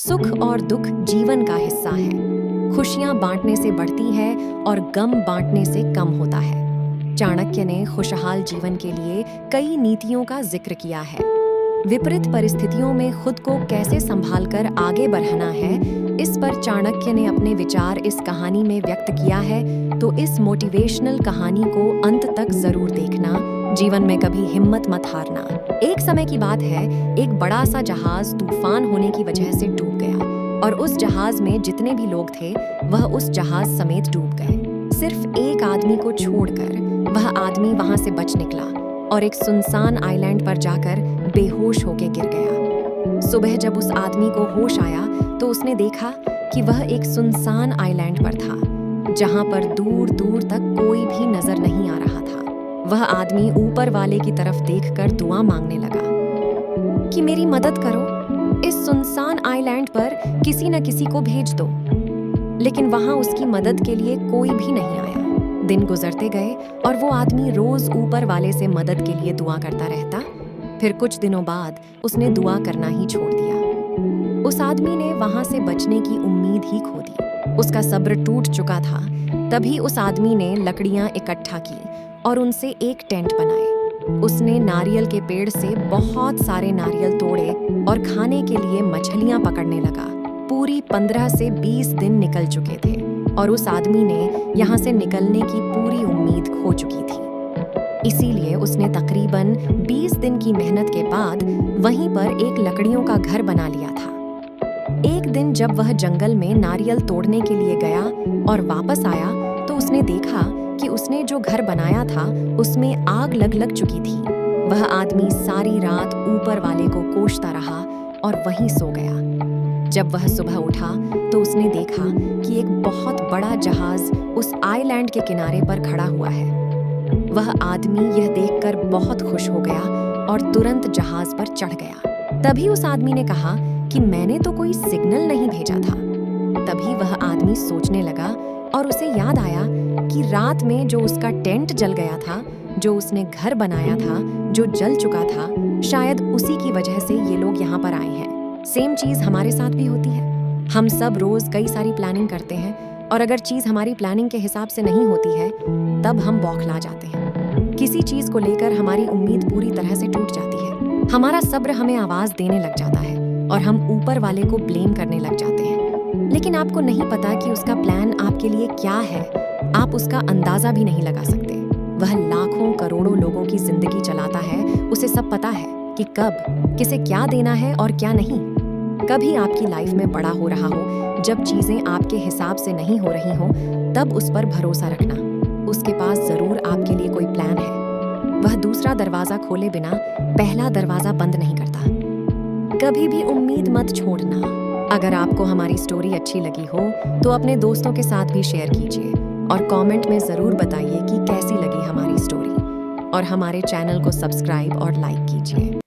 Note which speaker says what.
Speaker 1: सुख और दुख जीवन का हिस्सा है। खुशियां बांटने से बढ़ती है और गम बांटने से कम होता है। चाणक्य ने खुशहाल जीवन के लिए कई नीतियों का जिक्र किया है। विपरीत परिस्थितियों में खुद को कैसे संभालकर आगे बढ़ना है, इस पर चाणक्य ने अपने विचार इस कहानी में व्यक्त किया है। तो इस मोटिवेशनल कहानी को अंत तक जरूर देखना। जीवन में कभी हिम्मत मत हारना। एक समय की बात है, एक बड़ा सा जहाज तूफान होने की वजह से डूब गया और उस जहाज में जितने भी लोग थे वह उस जहाज समेत डूब गए। सिर्फ एक आदमी को छोड़कर वह आदमी वहां से बच निकला और एक सुनसान आइलैंड पर जाकर बेहोश होकर गिर गया। सुबह जब उस आदमी को होश आया तो उसने देखा कि वह एक सुनसान आइलैंड पर था, जहां पर दूर दूर तक कोई भी नजर नहीं आ रहा था। वह आदमी ऊपर वाले की तरफ देखकर दुआ मांगने लगा कि मेरी मदद करो, इस सुनसान आइलैंड पर किसी न किसी को भेज दो। लेकिन वहां उसकी मदद के लिए कोई भी नहीं आया। दिन गुजरते गए और वो आदमी रोज ऊपर वाले से मदद के लिए दुआ करता रहता। फिर कुछ दिनों बाद उसने दुआ करना ही छोड़ दिया। उस आदमी ने वहां से बचने की उम्मीद ही खो दी। उसका सब्र टूट चुका था। तभी उस आदमी ने लकड़ियां इकट्ठा की और उनसे एक टेंट बनाए। उसने नारियल के पेड़ से बहुत सारे नारियल तोड़े और खाने के लिए मछलियां पकड़ने लगा। पूरी 15 से 20 दिन निकल चुके थे और उस आदमी ने यहाँ से निकलने की पूरी उम्मीद खो चुकी थी। इसीलिए उसने तकरीबन 20 दिन की मेहनत के बाद वहीं पर एक लकड़ियों का घर बना लिया था। एक दिन जब वह जंगल में नारियल तोड़ने के लिए गया और वापस आया तो उसने देखा कि उसने जो घर बनाया था उसमें आग लग चुकी थी। वह आदमी सारी रात ऊपर वाले को कोसता रहा और वहीं सो गया। जब वह सुबह उठा तो उसने देखा कि एक बहुत बड़ा जहाज उस आइलैंड के किनारे पर खड़ा हुआ है। वह आदमी यह देखकर बहुत खुश हो गया और तुरंत जहाज पर चढ़ गया। तभी उस आदमी ने कहा कि मैंने तो कोई सिग्नल नहीं भेजा था। तभी वह आदमी सोचने लगा और उसे याद आया कि रात में जो उसका टेंट जल गया था, जो उसने घर बनाया था, जो जल चुका था, शायद उसी की वजह से ये लोग यहाँ पर आए हैं। सेम चीज हमारे साथ भी होती है। हम सब रोज कई सारी प्लानिंग करते हैं और अगर चीज हमारी प्लानिंग के हिसाब से नहीं होती है तब हम बौखला जाते हैं। किसी चीज को लेकर हमारी उम्मीद पूरी तरह से टूट जाती है। हमारा सब्र हमें आवाज देने लग जाता है और हम ऊपर वाले को ब्लेम करने लग जाते हैं। लेकिन आपको नहीं पता कि उसका प्लान आपके लिए क्या है। आप उसका अंदाजा भी नहीं लगा सकते। वह लाखों करोड़ों लोगों की जिंदगी चलाता है। उसे सब पता है कि कब किसे क्या देना है और क्या नहीं। कभी आपकी लाइफ में बड़ा हो रहा हो, जब चीजें आपके हिसाब से नहीं हो रही हो, तब उस पर भरोसा रखना। उसके पास जरूर आपके लिए कोई प्लान है। वह दूसरा दरवाजा खोले बिना पहला दरवाजा बंद नहीं करता। कभी भी उम्मीद मत छोड़ना। अगर आपको हमारी स्टोरी अच्छी लगी हो तो अपने दोस्तों के साथ भी शेयर कीजिए और कमेंट में जरूर बताइए कि कैसी लगी हमारी स्टोरी। और हमारे चैनल को सब्सक्राइब और लाइक कीजिए।